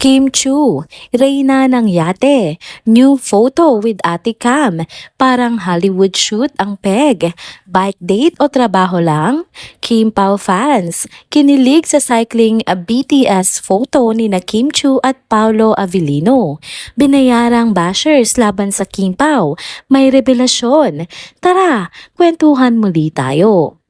Kim Chu, Reyna ng Yate, new photo with Ate Cam, parang Hollywood shoot ang peg, bike date o trabaho lang? Kim Pao fans, kinilig sa cycling BTS photo ni na Kim Chu at Paolo Avellino. Binayarang bashers laban sa Kim Pao, may revelasyon. Tara, kwentuhan muli tayo.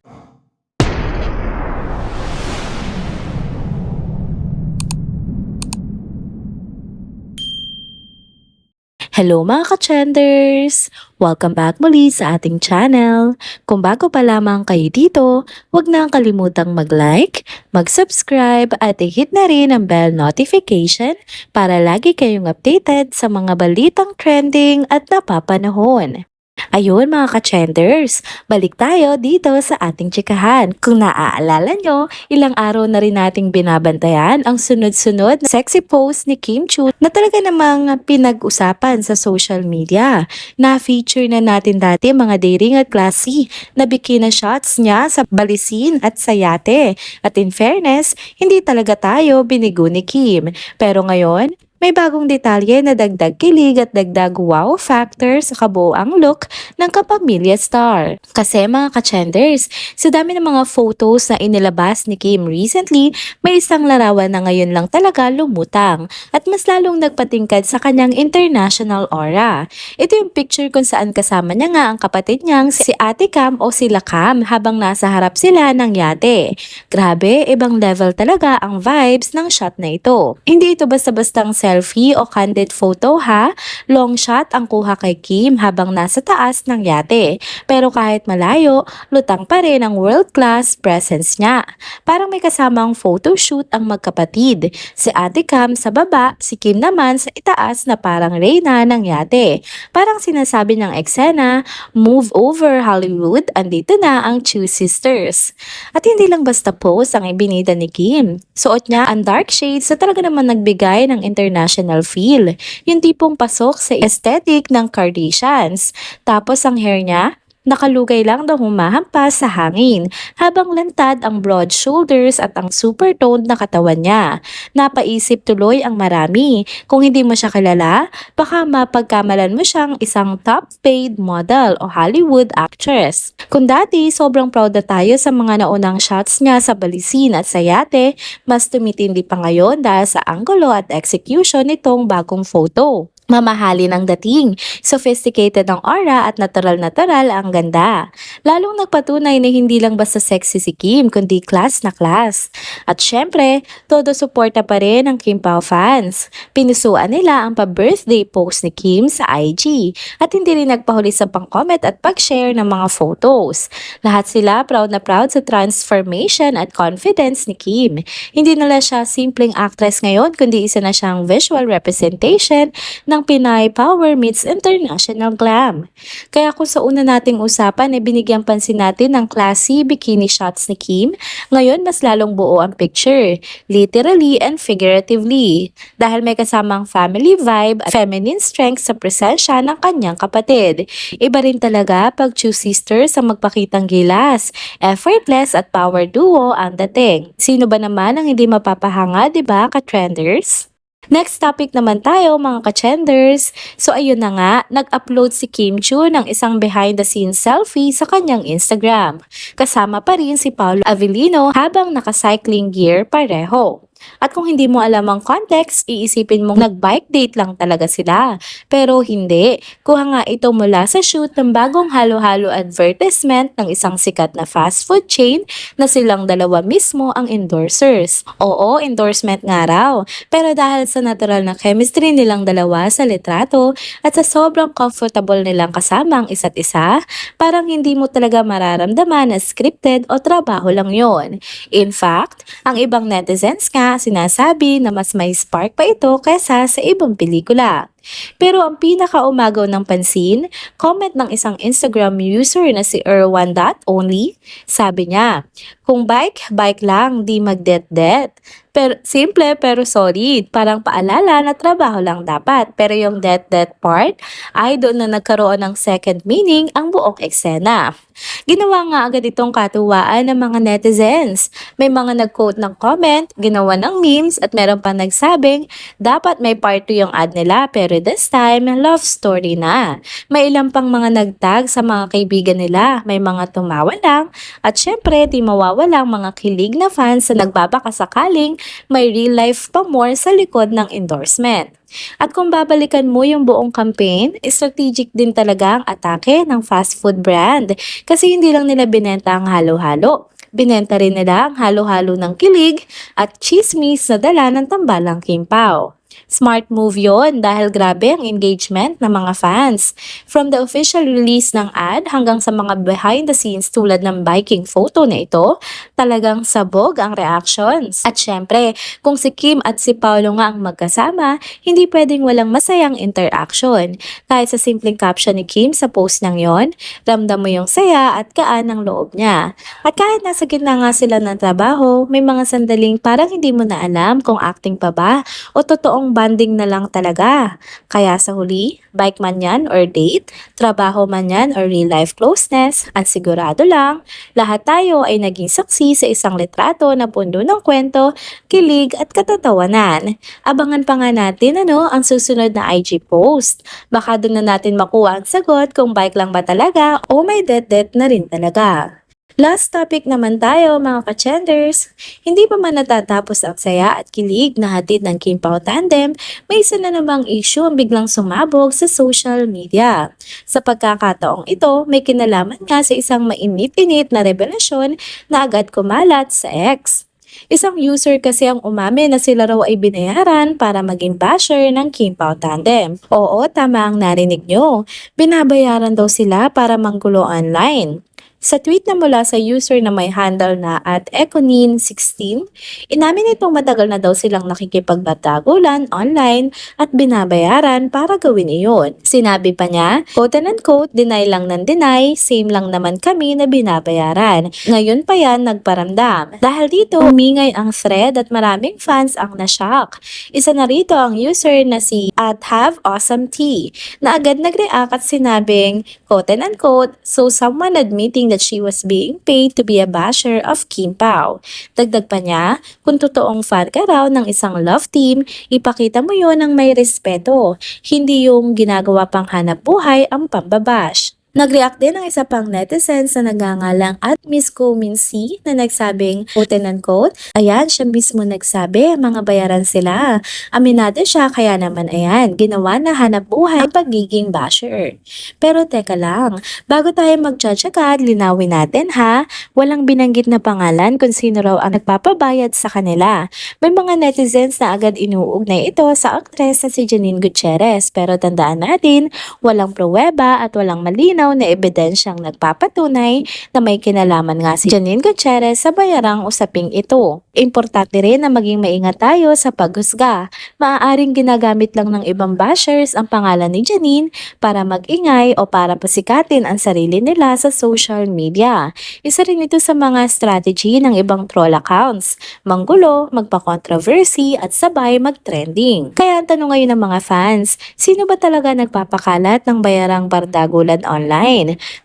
Hello mga ka-trenders! Welcome back muli sa ating channel. Kung bago pa lamang kayo dito, huwag na kalimutang mag-like, mag-subscribe at i-hit na rin ang bell notification para lagi kayong updated sa mga balitang trending at napapanahon. Ayun mga ka-trenders, balik tayo dito sa ating tsikahan. Kung naaalala nyo, ilang araw na rin nating binabantayan ang sunod-sunod na sexy post ni Kim Chu na talaga namang pinag-usapan sa social media. Na-feature na natin dati mga daring at classy na bikini shots niya sa balisin at sa yate. At in fairness, hindi talaga tayo binigo ni Kim. Pero ngayon, may bagong detalye na dagdag kilig at dagdag wow factor sa kabuoang look ng kapamilya star. Kasi mga ka-trenders, sa dami ng mga photos na inilabas ni Kim recently, may isang larawan na ngayon lang talaga lumutang at mas lalong nagpatingkad sa kanyang international aura. Ito yung picture kung saan kasama niya nga ang kapatid niyang si Ate Cam o sila Cam habang nasa harap sila ng yate. Grabe, ibang level talaga ang vibes ng shot na ito. Hindi ito basta-bastang selfie o candid photo ha, long shot ang kuha kay Kim habang nasa taas ng yate. Pero kahit malayo, lutang pa rin ang world-class presence niya. Parang may kasamang photoshoot ang magkapatid. Si Ate Cam sa baba, si Kim naman sa itaas na parang reyna ng yate. Parang sinasabi ng eksena, move over Hollywood, andito na ang Chu sisters. At hindi lang basta pose ang ibinida ni Kim. Suot niya ang dark shades na talaga naman nagbigay ng international feel. Yung tipong pasok sa aesthetic ng Kardashians. Tapos ang hair niya, nakalugay lang daw humahampas sa hangin habang lantad ang broad shoulders at ang super toned na katawan niya. Napaisip tuloy ang marami. Kung hindi mo siya kilala, baka mapagkamalan mo siyang isang top paid model o Hollywood actress. Kung dati sobrang proud na tayo sa mga naunang shots niya sa balisin at sa yate, mas tumitindi pa ngayon dahil sa angulo at execution nitong bagong photo. Mamahalin ang dating, sophisticated ang aura at natural-natural ang ganda. Lalong nagpatunay na hindi lang basta sexy si Kim, kundi class na class. At syempre, todo suporta pa rin ang Kim Pao fans. Pinusuan nila ang pa-birthday post ni Kim sa IG at hindi rin nagpahuli sa pang-comment at pag-share ng mga photos. Lahat sila proud na proud sa transformation at confidence ni Kim. Hindi nila siya simpleng actress ngayon, kundi isa na siyang visual representation ng Pinay Power meets International Glam. Kaya kung sa una nating usapan ay binigyan pansin natin ng classy bikini shots ni Kim, ngayon mas lalong buo ang picture, literally and figuratively, dahil may kasamang family vibe at feminine strength sa presensya ng kanyang kapatid. Iba rin talaga pag two sisters ang magpakitang gilas, effortless at power duo ang dating. Sino ba naman ang hindi mapapahanga, diba ka-trenders? Next topic naman tayo mga ka-trenders. So ayun na nga, nag-upload si Kim Chu ng isang behind the scenes selfie sa kanyang Instagram. Kasama pa rin si Paolo Avellino habang naka-cycling gear pareho. At kung hindi mo alam ang context, iisipin mong nag-bike date lang talaga sila. Pero hindi, kuha nga ito mula sa shoot ng bagong halo-halo advertisement ng isang sikat na fast food chain na silang dalawa mismo ang endorsers. Oo, endorsement nga raw. Pero dahil sa natural na chemistry nilang dalawa sa litrato at sa sobrang comfortable nilang kasama ang isa't isa, parang hindi mo talaga mararamdaman na scripted o trabaho lang yon. In fact, ang ibang netizens nga sinasabi na mas may spark pa ito kaysa sa ibang pelikula. Pero ang pinakaumagaw ng pansin, comment ng isang Instagram user na si Erwan.only, sabi niya, kung bike, bike lang, di magdet-det. Pero, simple pero solid, parang paalala na trabaho lang dapat. Pero yung det-det part ay doon na nagkaroon ng second meaning ang buong eksena. Ginawa nga agad itong katuwaan ng mga netizens. May mga nag-quote ng comment, ginawa ng memes at meron pa nagsabing dapat may part 2 yung ad nila pero this time love story na. May ilang pang mga nagtag sa mga kaibigan nila, may mga tumawa lang at syempre di mawawalang mga kilig na fans na nagbabakasakaling may real life pa more sa likod ng endorsement. At kung babalikan mo yung buong campaign, strategic din talaga ang atake ng fast food brand kasi hindi lang nila binenta ang halo-halo. Binenta rin nila ang halo-halo ng kilig at chismis na dala ng tambalang Kimpao. Smart move yon dahil grabe ang engagement ng mga fans. From the official release ng ad hanggang sa mga behind the scenes tulad ng biking photo na ito, talagang sabog ang reactions. At syempre, kung si Kim at si Paolo nga ang magkasama, hindi pwedeng walang masayang interaction. Kahit sa simpleng caption ni Kim sa post nang yon, ramdam mo yung saya at kaan ng loob niya. At kahit nasa gitna nga sila ng trabaho, may mga sandaling parang hindi mo na alam kung acting pa ba o totoong bonding na lang talaga. Kaya sa huli, bike man yan or date, trabaho man yan or real life closeness, ang sigurado lang, lahat tayo ay naging saksi sa isang litrato na puno ng kwento, kilig at katatawanan. Abangan pa nga natin ang susunod na IG post. Baka doon na natin makuha ang sagot kung bike lang ba talaga o may det-det na rin talaga. Last topic naman tayo mga ka-chenders. Hindi pa man natatapos ang saya at kilig na hatid ng Kimpao Tandem, may isa na namang issue ang biglang sumabog sa social media. Sa pagkakataong ito, may kinalaman nga sa isang mainit-init na revelasyon na agad kumalat sa X. Isang user kasi ang umame na sila raw ay binayaran para maging basher ng Kimpao Tandem. Oo, tama ang narinig nyo. Binabayaran daw sila para manggulo online. Sa tweet na mula sa user na may handle na at Econin16, inamin itong matagal na daw silang nakikipagbatagulan online at binabayaran para gawin iyon. Sinabi pa niya, quote and unquote, deny lang ng deny, same lang naman kami na binabayaran. Ngayon pa yan nagparamdam. Dahil dito, umingay ang thread at maraming fans ang nashock. Isa na rito ang user na si at Have Awesome Tea na agad nag-react at sinabing, quote and unquote, so someone admitting that she was being paid to be a basher of Kimpao. Dagdag pa niya, kung totoong fan ka raw ng isang love team, ipakita mo yon ng may respeto, hindi yung ginagawa pang hanap buhay ang pambabash. Nag-react din ang isa pang netizens na nagangalang at Miss Comincy na nagsabing, quote and unquote, ayan, siya mismo nagsabi, mga bayaran sila. Aminado siya, kaya naman ayan, ginawa na hanap buhay ang pagiging basher. Pero teka lang, bago tayo mag-judge agad, linawin natin ha, walang binanggit na pangalan kung sino raw ang nagpapabayad sa kanila. May mga netizens na agad inuugnay ito sa aktres na si Janine Gutierrez, pero tandaan natin, walang pruweba at walang malinaw na ebidensyang nagpapatunay na may kinalaman nga si Janine Gutierrez sa bayarang usaping ito. Importante rin na maging maingat tayo sa paghusga. Maaaring ginagamit lang ng ibang bashers ang pangalan ni Janine para mag-ingay o para pasikatin ang sarili nila sa social media. Isa rin ito sa mga strategy ng ibang troll accounts. Manggulo, magpa-controversy at sabay mag-trending. Kaya ang tanong ngayon ng mga fans, sino ba talaga nagpapakalat ng bayarang bardagulan online?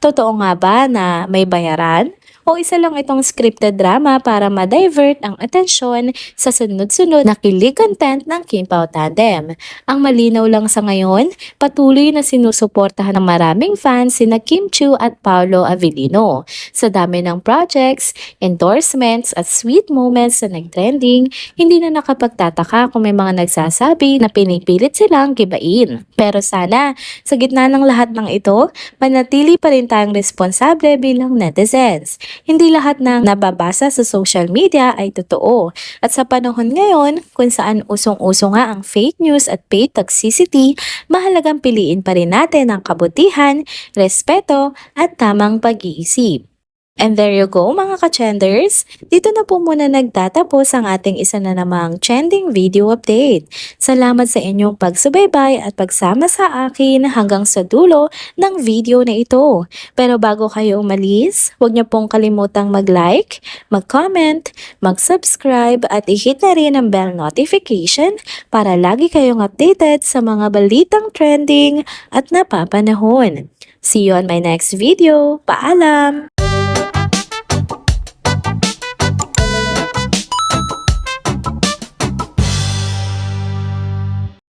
Totoo nga ba na may bayaran? O isa lang itong scripted drama para ma-divert ang atensyon sa sunod-sunod na kilig content ng Kimpao Tandem? Ang malinaw lang sa ngayon, patuloy na sinusuportahan ng maraming fans sina Kim Chiu at Paolo Avellino. Sa dami ng projects, endorsements at sweet moments na nag-trending, hindi na nakapagtataka kung may mga nagsasabi na pinipilit silang gibain. Pero sana, sa gitna ng lahat ng ito, manatili pa rin tayong responsable bilang netizens. Hindi lahat ng nababasa sa social media ay totoo. At sa panahon ngayon, kung saan usong-uso nga ang fake news at paid toxicity, mahalagang piliin pa rin natin ang kabutihan, respeto at tamang pag-iisip. And there you go mga ka-trenders. Dito na po muna nagtatapos ang ating isa na namang trending video update. Salamat sa inyong pagsubaybay at pagsama sa akin hanggang sa dulo ng video na ito. Pero bago kayo umalis, huwag niyo pong kalimutang mag-like, mag-comment, mag-subscribe at i-hit na rin ang bell notification para lagi kayong updated sa mga balitang trending at napapanahon. See you on my next video. Paalam!